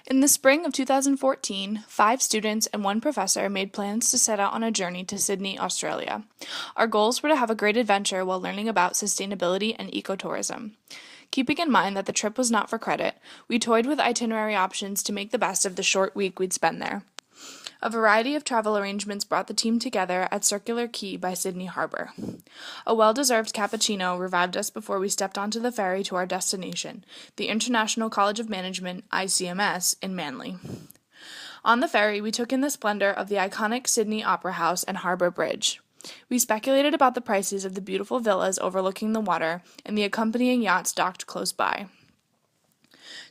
In the spring of 2014, 5 students and 1 professor made plans to set out on a journey to Sydney, Australia. Our goals were to have a great adventure while learning about sustainability and ecotourism. Keeping in mind that the trip was not for credit, we toyed with itinerary options to make the best of the short week we'd spend there. A variety of travel arrangements brought the team together at Circular Quay by Sydney Harbour. A well-deserved cappuccino revived us before we stepped onto the ferry to our destination, the International College of Management, ICMS, in Manly. On the ferry, we took in the splendor of the iconic Sydney Opera House and Harbour Bridge. We speculated about the prices of the beautiful villas overlooking the water and the accompanying yachts docked close by.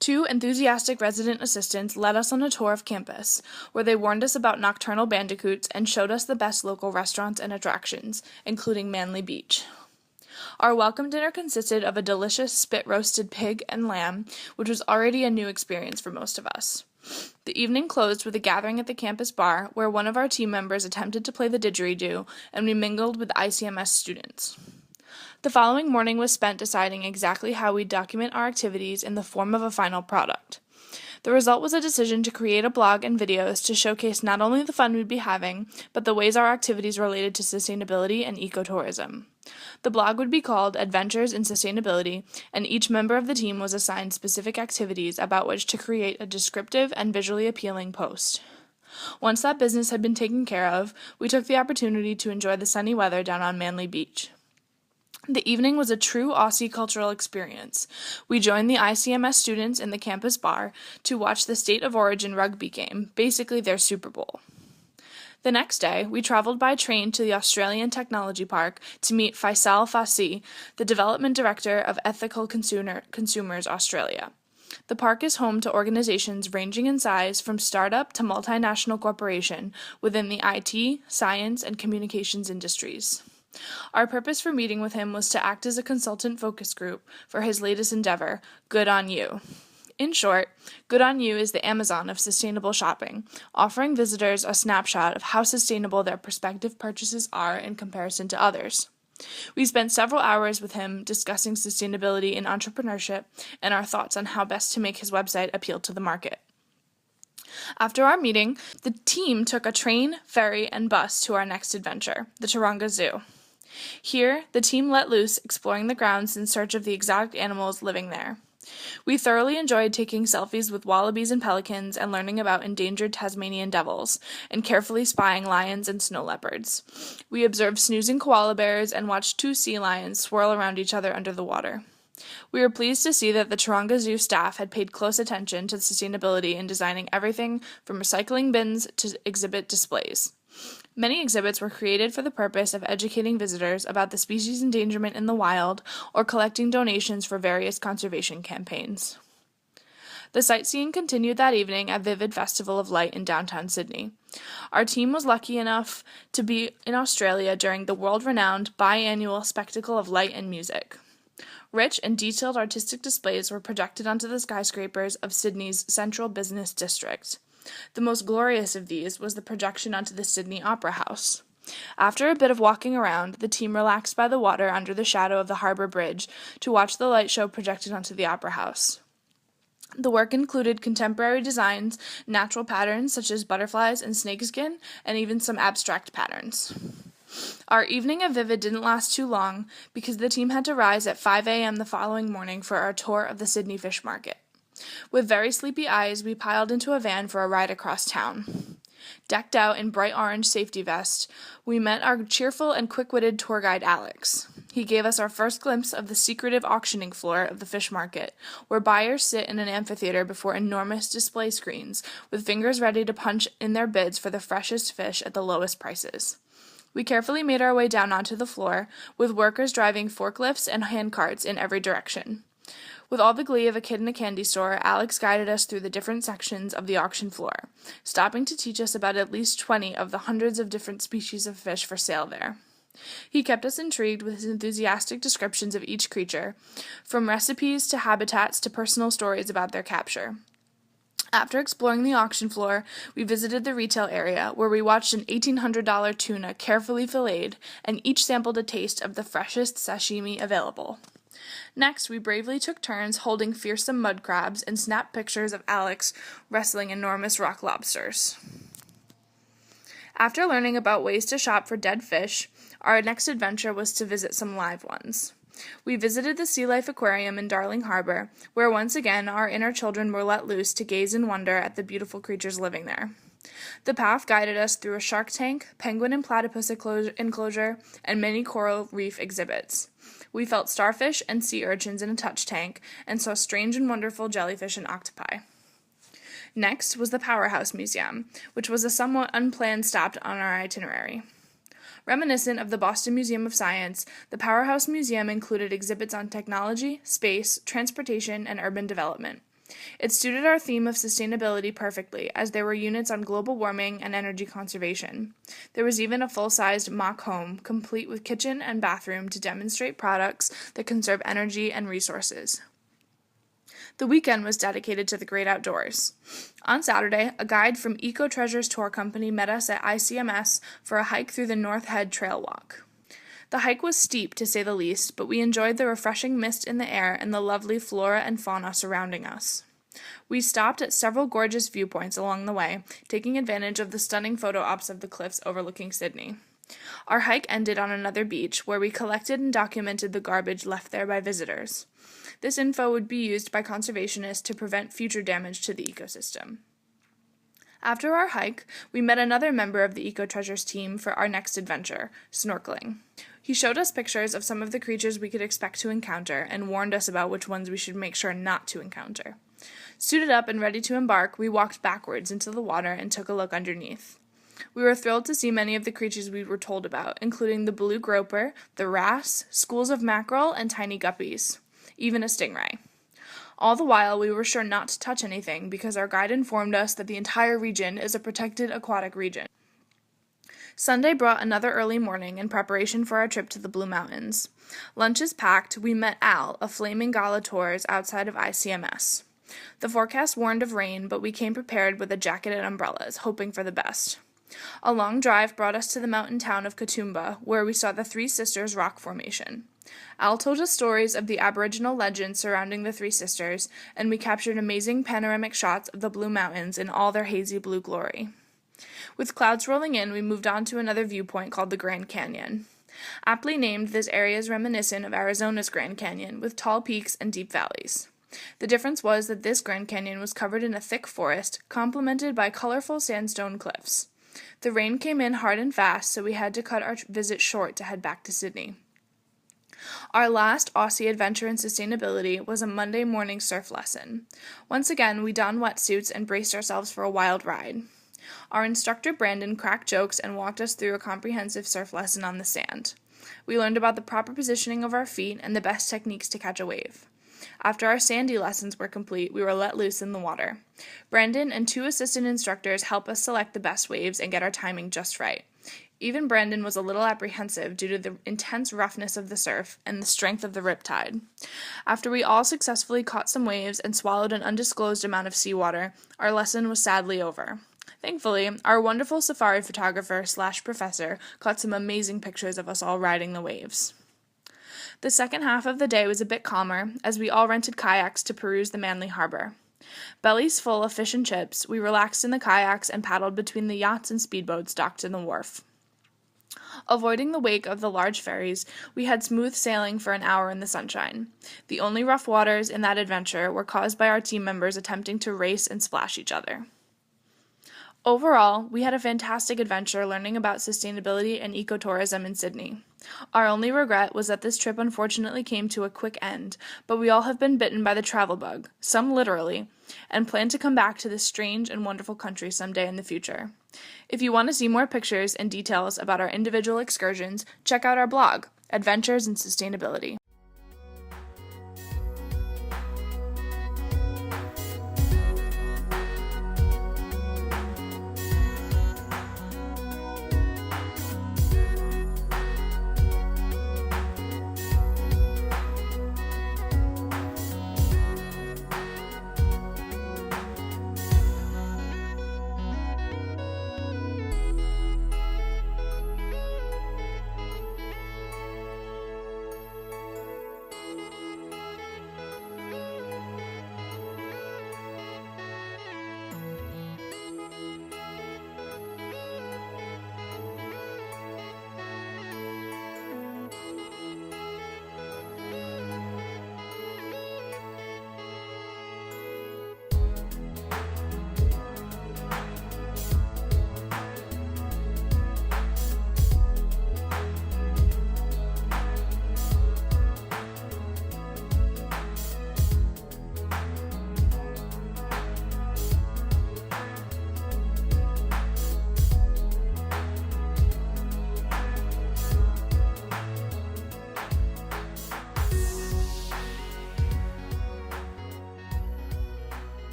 2 enthusiastic resident assistants led us on a tour of campus, where they warned us about nocturnal bandicoots and showed us the best local restaurants and attractions, including Manly Beach. Our welcome dinner consisted of a delicious spit-roasted pig and lamb, which was already a new experience for most of us. The evening closed with a gathering at the campus bar, where one of our team members attempted to play the didgeridoo, and we mingled with ICMS students. The following morning was spent deciding exactly how we'd document our activities in the form of a final product. The result was a decision to create a blog and videos to showcase not only the fun we'd be having, but the ways our activities related to sustainability and ecotourism. The blog would be called Adventures in Sustainability, and each member of the team was assigned specific activities about which to create a descriptive and visually appealing post. Once that business had been taken care of, we took the opportunity to enjoy the sunny weather down on Manly Beach. The evening was a true Aussie cultural experience. We joined the ICMS students in the campus bar to watch the State of Origin rugby game, basically their Super Bowl. The next day, we traveled by train to the Australian Technology Park to meet Faisal Fassi, the Development Director of Ethical Consumers Australia. The park is home to organizations ranging in size from startup to multinational corporation within the IT, science, and communications industries. Our purpose for meeting with him was to act as a consultant focus group for his latest endeavor, Good On You. In short, Good On You is the Amazon of sustainable shopping, offering visitors a snapshot of how sustainable their prospective purchases are in comparison to others. We spent several hours with him discussing sustainability and entrepreneurship and our thoughts on how best to make his website appeal to the market. After our meeting, the team took a train, ferry, and bus to our next adventure, the Taronga Zoo. Here, the team let loose, exploring the grounds in search of the exotic animals living there. We thoroughly enjoyed taking selfies with wallabies and pelicans and learning about endangered Tasmanian devils, and carefully spying lions and snow leopards. We observed snoozing koala bears and watched 2 sea lions swirl around each other under the water. We were pleased to see that the Taronga Zoo staff had paid close attention to sustainability in designing everything from recycling bins to exhibit displays. Many exhibits were created for the purpose of educating visitors about the species endangerment in the wild or collecting donations for various conservation campaigns. The sightseeing continued that evening at Vivid Festival of Light in downtown Sydney. Our team was lucky enough to be in Australia during the world-renowned biannual Spectacle of Light and Music. Rich and detailed artistic displays were projected onto the skyscrapers of Sydney's central business district. The most glorious of these was the projection onto the Sydney Opera House. After a bit of walking around, the team relaxed by the water under the shadow of the Harbour Bridge to watch the light show projected onto the Opera House. The work included contemporary designs, natural patterns such as butterflies and snakeskin, and even some abstract patterns. Our evening at Vivid didn't last too long because the team had to rise at 5 a.m. the following morning for our tour of the Sydney Fish Market. With very sleepy eyes, we piled into a van for a ride across town. Decked out in bright orange safety vests, we met our cheerful and quick-witted tour guide Alex. He gave us our first glimpse of the secretive auctioning floor of the fish market, where buyers sit in an amphitheater before enormous display screens, with fingers ready to punch in their bids for the freshest fish at the lowest prices. We carefully made our way down onto the floor, with workers driving forklifts and handcarts in every direction. With all the glee of a kid in a candy store, Alex guided us through the different sections of the auction floor, stopping to teach us about at least 20 of the hundreds of different species of fish for sale there. He kept us intrigued with his enthusiastic descriptions of each creature, from recipes to habitats to personal stories about their capture. After exploring the auction floor, we visited the retail area, where we watched an $1,800 tuna carefully filleted, and each sampled a taste of the freshest sashimi available. Next, we bravely took turns holding fearsome mud crabs and snapped pictures of Alex wrestling enormous rock lobsters. After learning about ways to shop for dead fish, our next adventure was to visit some live ones. We visited the Sea Life Aquarium in Darling Harbor, where once again our inner children were let loose to gaze in wonder at the beautiful creatures living there. The path guided us through a shark tank, penguin and platypus enclosure, and many coral reef exhibits. We felt starfish and sea urchins in a touch tank, and saw strange and wonderful jellyfish and octopi. Next was the Powerhouse Museum, which was a somewhat unplanned stop on our itinerary. Reminiscent of the Boston Museum of Science, the Powerhouse Museum included exhibits on technology, space, transportation, and urban development. It suited our theme of sustainability perfectly, as there were units on global warming and energy conservation. There was even a full-sized mock home, complete with kitchen and bathroom to demonstrate products that conserve energy and resources. The weekend was dedicated to the great outdoors. On Saturday, a guide from Eco Treasures Tour Company met us at ICMS for a hike through the North Head Trail Walk. The hike was steep, to say the least, but we enjoyed the refreshing mist in the air and the lovely flora and fauna surrounding us. We stopped at several gorgeous viewpoints along the way, taking advantage of the stunning photo ops of the cliffs overlooking Sydney. Our hike ended on another beach, where we collected and documented the garbage left there by visitors. This info would be used by conservationists to prevent future damage to the ecosystem. After our hike, we met another member of the Eco Treasures team for our next adventure, snorkeling. He showed us pictures of some of the creatures we could expect to encounter and warned us about which ones we should make sure not to encounter. Suited up and ready to embark, we walked backwards into the water and took a look underneath. We were thrilled to see many of the creatures we were told about, including the blue groper, the wrasse, schools of mackerel, and tiny guppies, even a stingray. All the while, we were sure not to touch anything because our guide informed us that the entire region is a protected aquatic region. Sunday brought another early morning in preparation for our trip to the Blue Mountains. Lunches packed, we met Al, a flaming gala tours outside of ICMS. The forecast warned of rain, but we came prepared with a jacket and umbrellas, hoping for the best. A long drive brought us to the mountain town of Katoomba, where we saw the Three Sisters rock formation. Al told us stories of the Aboriginal legends surrounding the Three Sisters, and we captured amazing panoramic shots of the Blue Mountains in all their hazy blue glory. With clouds rolling in, we moved on to another viewpoint called the Grand Canyon. Aptly named, this area is reminiscent of Arizona's Grand Canyon, with tall peaks and deep valleys. The difference was that this Grand Canyon was covered in a thick forest, complemented by colorful sandstone cliffs. The rain came in hard and fast, so we had to cut our visit short to head back to Sydney. Our last Aussie adventure in sustainability was a Monday morning surf lesson. Once again, we donned wetsuits and braced ourselves for a wild ride. Our instructor Brandon cracked jokes and walked us through a comprehensive surf lesson on the sand. We learned about the proper positioning of our feet and the best techniques to catch a wave. After our sandy lessons were complete, we were let loose in the water. Brandon and 2 assistant instructors helped us select the best waves and get our timing just right. Even Brandon was a little apprehensive due to the intense roughness of the surf and the strength of the riptide. After we all successfully caught some waves and swallowed an undisclosed amount of seawater, our lesson was sadly over. Thankfully, our wonderful safari photographer/professor caught some amazing pictures of us all riding the waves. The second half of the day was a bit calmer, as we all rented kayaks to peruse the Manly Harbor. Bellies full of fish and chips, we relaxed in the kayaks and paddled between the yachts and speedboats docked in the wharf. Avoiding the wake of the large ferries, we had smooth sailing for an hour in the sunshine. The only rough waters in that adventure were caused by our team members attempting to race and splash each other. Overall, we had a fantastic adventure learning about sustainability and ecotourism in Sydney. Our only regret was that this trip unfortunately came to a quick end, but we all have been bitten by the travel bug, some literally, and plan to come back to this strange and wonderful country someday in the future. If you want to see more pictures and details about our individual excursions, check out our blog, Adventures in Sustainability.